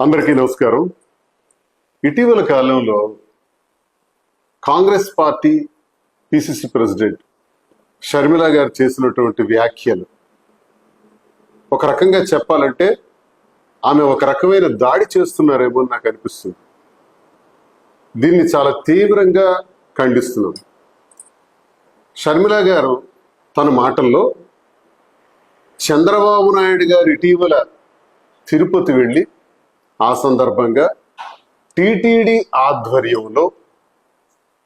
అందరికీ నమస్కారం. ఇటీవల కాలంలో Congress party PCC president Sharmila గారు చేసినటువంటి వ్యాఖ్యలు ఒక రకంగా చెప్పాలంటే ఆమె ఒక రకమైన దాడి చేస్తున్నారేమో నాకు అనిపిస్తుంది. దీన్ని చాలా తీవ్రంగా ఖండిస్తున్నాను. షర్మిల గారు తన మాటల్లో చంద్రబాబు నాయుడు గారు ఇటీవల తిరుపతి వెళ్ళి ఆ సందర్భంగా టిటిడి ఆధ్వర్యంలో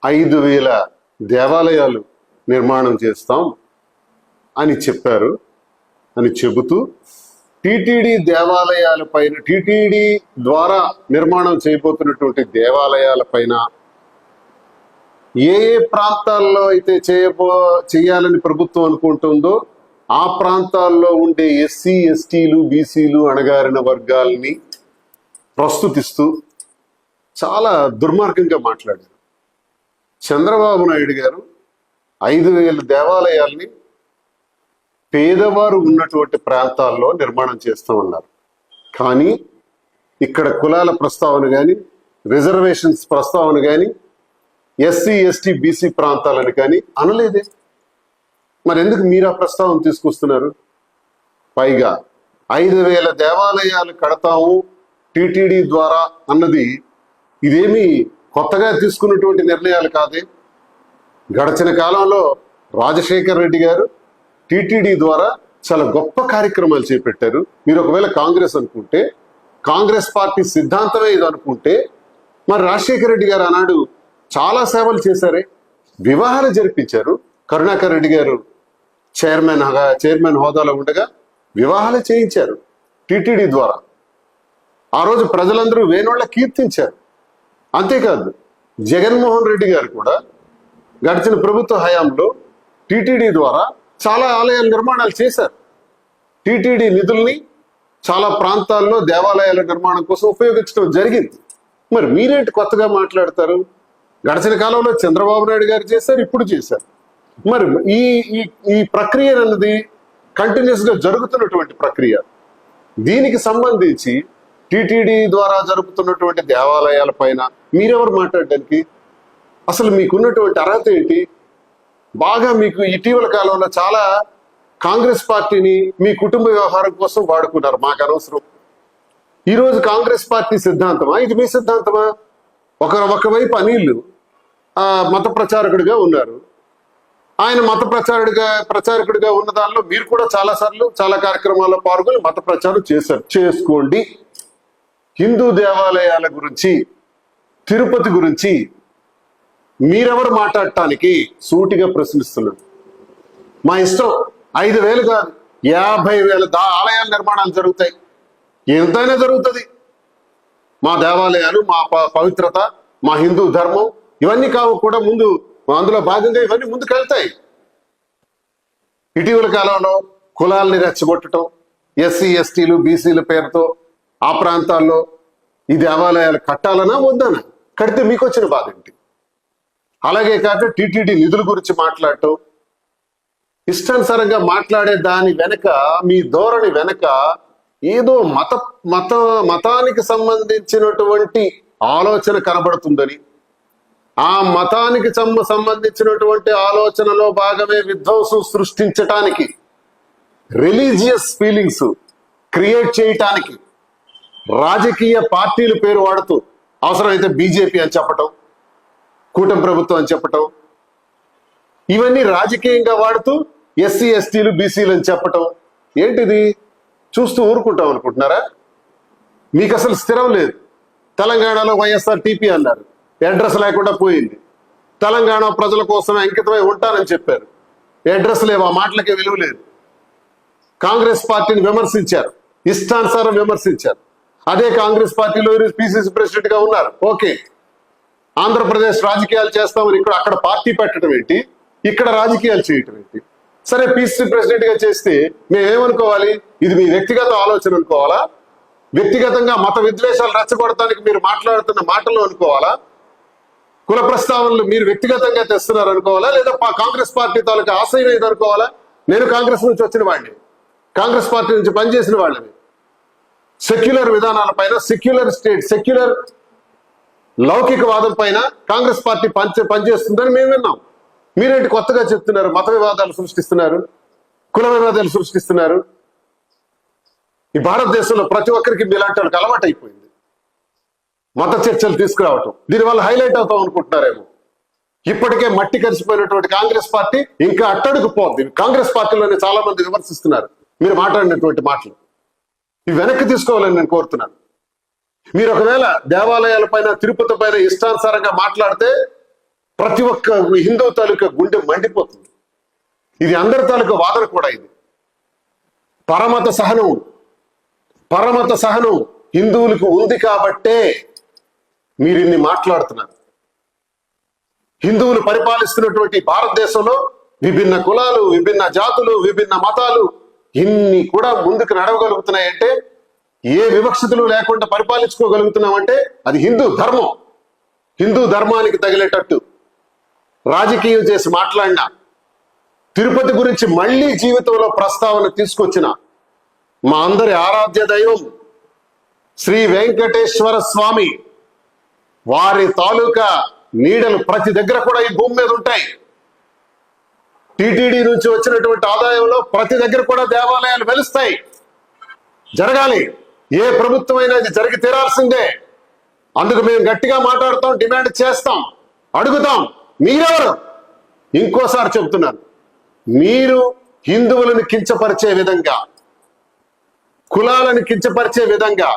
5,000 దేవాలయాలు నిర్మాణం చేస్తాం అని చెప్పారు అని చెబుతూ టిటిడి దేవాలయాలపైన, టిటిడి ద్వారా నిర్మాణం చేయబోతున్నటువంటి దేవాలయాలపైన ఏ ఏ ప్రాంతాల్లో అయితే చేయాలని ప్రభుత్వం అనుకుంటుందో ఆ ప్రాంతాల్లో ఉండే ఎస్సీ ఎస్టీలు బీసీలు అణగారిన వర్గాల్ని ప్రస్తుతిస్తూ చాలా దుర్మార్గంగా మాట్లాడారు. చంద్రబాబు నాయుడు గారు 5,000 దేవాలయాల్ని పేదవారు ఉన్నటువంటి ప్రాంతాల్లో నిర్మాణం చేస్తామన్నారు. కానీ ఇక్కడ కులాల ప్రస్తావన కానీ, రిజర్వేషన్స్ ప్రస్తావన కానీ, ఎస్సీ ఎస్టీ బీసీ ప్రాంతాలని కానీ అనలేదే. మరి ఎందుకు మీరు ఆ ప్రస్తావన తీసుకొస్తున్నారు? పైగా 5,000 దేవాలయాలు కడతాము టిటిడి ద్వారా అన్నది ఇదేమీ కొత్తగా తీసుకున్నటువంటి నిర్ణయాలు కాదే. గడిచిన కాలంలో రాజశేఖర్ రెడ్డి గారు టిటిడి ద్వారా చాలా గొప్ప కార్యక్రమాలు చేపట్టారు. మీరు ఒకవేళ కాంగ్రెస్ అనుకుంటే, కాంగ్రెస్ పార్టీ సిద్ధాంతమే ఇది అనుకుంటే, మరి రాజశేఖర్ రెడ్డి గారు ఆనాడు చాలా సేవలు చేశారే. వివాహాలు జరిపించారు. కరుణాకర్ రెడ్డి గారు చైర్మన్ హోదాలో ఉండగా వివాహాలు చేయించారు టిటిడి ద్వారా. ఆ రోజు ప్రజలందరూ వేణోళ్ళ కీర్తించారు. అంతేకాదు, జగన్మోహన్ రెడ్డి గారు కూడా గడిచిన ప్రభుత్వ హయాంలో టిటిడి ద్వారా చాలా ఆలయాల నిర్మాణాలు చేశారు. టిటిడి నిధుల్ని చాలా ప్రాంతాల్లో దేవాలయాల నిర్మాణం కోసం ఉపయోగించడం జరిగింది. మరి మీరేంటి కొత్తగా మాట్లాడతారు? గడిచిన కాలంలో చంద్రబాబు నాయుడు గారు చేశారు, ఇప్పుడు చేశారు. మరి ఈ ఈ ప్రక్రియ అన్నది కంటిన్యూస్ గా జరుగుతున్నటువంటి ప్రక్రియ. దీనికి సంబంధించి టిటిడి ద్వారా జరుగుతున్నటువంటి దేవాలయాల పైన మీరెవరు మాట్లాడడానికి? అసలు మీకున్నటువంటి అర్హత ఏంటి? బాగా మీకు ఇటీవల కాలంలో చాలా కాంగ్రెస్ పార్టీని మీ కుటుంబ వ్యవహారం కోసం వాడుకున్నారు. మాకు అనవసరం. ఈరోజు కాంగ్రెస్ పార్టీ సిద్ధాంతమా ఇది? మీ సిద్ధాంతమా? ఒకవైపు అనిల్ మత ప్రచారకుడిగా ఉన్నారు. ఆయన మత ప్రచారకుడిగా ఉన్న దానిలో మీరు కూడా చాలా కార్యక్రమాల్లో పాల్గొని మత ప్రచారం చేశారు. చేసుకోండి. హిందూ దేవాలయాల గురించి, తిరుపతి గురించి మీరెవరు మాట్లాడటానికి సూటిగా ప్రశ్నిస్తున్నారు. మా ఇష్టం. 5,000 కాదు, 50,000 ఆలయాల నిర్మాణాలు జరుగుతాయి. ఎంతైనా జరుగుతుంది. మా దేవాలయాలు, మా పవిత్రత, మా హిందూ ధర్మం ఇవన్నీ కూడా ముందు అందులో భాగంగా ఇవన్నీ ముందుకు వెళ్తాయి. ఇటీవల కాలంలో కులాల్ని రెచ్చగొట్టడం, ఎస్సీ ఎస్టీలు బీసీల పేరుతో ఆ ప్రాంతాల్లో ఈ దేవాలయాలు కట్టాలనా వద్దనా? కడితే మీకు వచ్చిన బాధ ఏంటి? అలాగే కాక టిటిడి నిధుల గురించి మాట్లాడటం, ఇష్టానుసారంగా మాట్లాడే దాని వెనక, మీ ధోరణి వెనక ఏదో మతానికి సంబంధించినటువంటి ఆలోచన కనబడుతుందని, ఆ మతానికి సంబంధించినటువంటి ఆలోచనలో భాగమే విధ్వంసం సృష్టించటానికి, రిలీజియస్ ఫీలింగ్స్ క్రియేట్ చేయటానికి రాజకీయ పార్టీల పేరు వాడుతూ, అవసరమైతే బీజేపీ అని చెప్పటం, కూటమి ప్రభుత్వం అని చెప్పటం, ఇవన్నీ రాజకీయంగా వాడుతూ ఎస్సీ ఎస్టీలు బీసీలు అని చెప్పటం ఏంటిది? చూస్తూ ఊరుకుంటాం అనుకుంటున్నారా? మీకు అసలు స్థిరం లేదు. తెలంగాణలో వైఎస్ఆర్ టీపీ అన్నారు, అడ్రస్ లేకుండా పోయింది. తెలంగాణ ప్రజల కోసమే అంకితమై ఉంటానని చెప్పారు, అడ్రస్ లేవు. ఆ మాటలకే విలువ లేదు. కాంగ్రెస్ పార్టీని విమర్శించారు, ఇష్టానుసారం విమర్శించారు. అదే కాంగ్రెస్ పార్టీలో పిసిసి ప్రెసిడెంట్ గా ఉన్నారు. ఓకే, ఆంధ్రప్రదేశ్ రాజకీయాలు చేస్తామని అక్కడ పార్టీ పెట్టడం ఏంటి, ఇక్కడ రాజకీయాలు చేయటం ఏంటి? సరే, పిసిసి ప్రెసిడెంట్ గా చేస్తే మేమేమనుకోవాలి? ఇది మీ వ్యక్తిగత ఆలోచన అనుకోవాలా? వ్యక్తిగతంగా మత విద్వేషాలు రెచ్చగొడటానికి మీరు మాట్లాడుతున్న మాటలు అనుకోవాలా? కుల ప్రస్తావనలు మీరు వ్యక్తిగతంగా తెస్తున్నారు అనుకోవాలా? లేదా కాంగ్రెస్ పార్టీ తాలూకా ఆశయం ఏది అనుకోవాలా? నేను కాంగ్రెస్ నుంచి వచ్చిన వాడిని, కాంగ్రెస్ పార్టీ నుంచి పనిచేసిన వాళ్ళని. సెక్యులర్ విధానాల పైన, సెక్యులర్ స్టేట్, సెక్యులర్ లౌకికవాదం పైన కాంగ్రెస్ పార్టీ పనిచేస్తుందని మేము విన్నాం. మీరేంటి కొత్తగా చెప్తున్నారు? మత వివాదాలు సృష్టిస్తున్నారు, కుల వివాదాలు సృష్టిస్తున్నారు. ఈ భారతదేశంలో ప్రతి ఒక్కరికి మీలాంటి వాళ్ళకి అలవాటు అయిపోయింది మత చర్చలు తీసుకురావటం. దీనివల్ల హైలైట్ అవుతాం అనుకుంటున్నారేమో. ఇప్పటికే మట్టి కలిసిపోయినటువంటి కాంగ్రెస్ పార్టీ ఇంకా అట్టడుగు పోద్ది. కాంగ్రెస్ పార్టీలోనే చాలా మంది విమర్శిస్తున్నారు మీరు మాట్లాడినటువంటి మాటలు. ఇవి వెనక్కి తీసుకోవాలని నేను కోరుతున్నాను. మీరు ఒకవేళ దేవాలయాల పైన, తిరుపతి పైన ఇష్టానుసారంగా మాట్లాడితే ప్రతి ఒక్క హిందూ తాలూకా గుండె మండిపోతుంది. ఇది అందరి తాలూకా వాదన కూడా. ఇది పరమత సహనం హిందువులకు ఉంది కాబట్టే మీరు ఇన్ని మాట్లాడుతున్నారు. హిందువులు పరిపాలిస్తున్నటువంటి భారతదేశంలో విభిన్న కులాలు, విభిన్న జాతులు, విభిన్న మతాలు ఇన్ని కూడా ముందుకు నడవగలుగుతున్నాయంటే, ఏ వివక్షతలు లేకుండా పరిపాలించుకోగలుగుతున్నామంటే అది హిందూ ధర్మం. హిందూ ధర్మానికి తగిలేటట్టు రాజకీయం చేసి మాట్లాడినా, తిరుపతి గురించి మళ్లీ జీవితంలో ప్రస్తావన తీసుకొచ్చిన మా అందరి ఆరాధ్య దైవం శ్రీ వెంకటేశ్వర స్వామి వారి తాలూకా నీడలు ప్రతి దగ్గర కూడా ఈ భూమి మీద ఉంటాయి. టిటిడి నుంచి వచ్చినటువంటి ఆదాయంలో ప్రతి దగ్గర కూడా దేవాలయాలు వెలుస్తాయి. జరగాలి. ఏ ప్రభుత్వమైనా ఇది జరిగి తీరాల్సిందే. అందుకు మేము గట్టిగా మాట్లాడతాం, డిమాండ్ చేస్తాం, అడుగుతాం. మీరెవరు? ఇంకోసారి చెబుతున్నాను, మీరు హిందువులను కించపరిచే విధంగా, కులాలను కించపరిచే విధంగా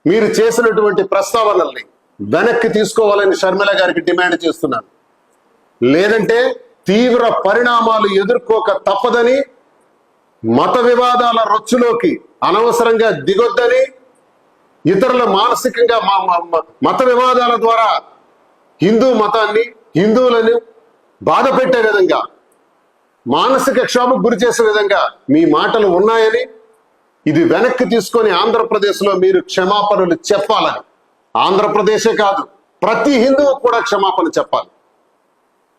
మీరు చేసినటువంటి ప్రస్తావనల్ని వెనక్కి తీసుకోవాలని షర్మిల గారికి డిమాండ్ చేస్తున్నాను. లేదంటే తీవ్ర పరిణామాలు ఎదుర్కోక తప్పదని, మత వివాదాల రొచ్చులోకి అనవసరంగా దిగొద్దని, ఇతరుల మానసికంగా మత వివాదాల ద్వారా హిందూ మతాన్ని, హిందువులను బాధ పెట్టే విధంగా, మానసిక క్షోభకు గురి చేసే విధంగా మీ మాటలు ఉన్నాయని, ఇది వెనక్కి తీసుకొని ఆంధ్రప్రదేశ్లో మీరు క్షమాపణలు చెప్పాలని, ఆంధ్రప్రదేశే కాదు ప్రతి హిందువు కూడా క్షమాపణ చెప్పాలి.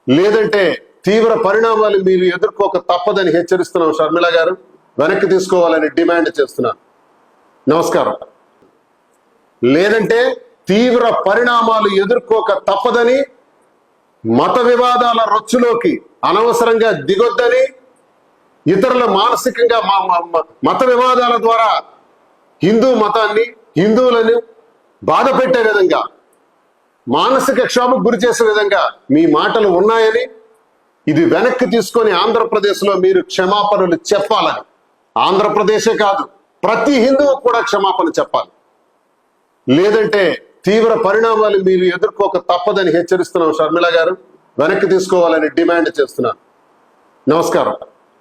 లేదంటే తీవ్ర పరిణామాలు మీరు ఎదుర్కోక తప్పదని హెచ్చరిస్తున్నాం. షర్మిల గారు వెనక్కి తీసుకోవాలని డిమాండ్ చేస్తున్నాను. నమస్కారం. లేదంటే తీవ్ర పరిణామాలు ఎదుర్కోక తప్పదని, మత వివాదాల రొచ్చులోకి అనవసరంగా దిగొద్దని, ఇతరుల మానసికంగా మత వివాదాల ద్వారా హిందూ మతాన్ని, హిందువులను బాధ పెట్టే విధంగా, మానసిక క్షోభకు గురి చేసే విధంగా మీ మాటలు ఉన్నాయని, ఇది వెనక్కి తీసుకొని ఆంధ్రప్రదేశ్లో మీరు క్షమాపణలు చెప్పాలని, ఆంధ్రప్రదేశే కాదు ప్రతి హిందువు కూడా క్షమాపణ చెప్పాలి. లేదంటే తీవ్ర పరిణామాలు మీరు ఎదుర్కోక తప్పదని హెచ్చరిస్తున్నాం. షర్మిల గారు వెనక్కి తీసుకోవాలని డిమాండ్ చేస్తున్నాను. నమస్కారం.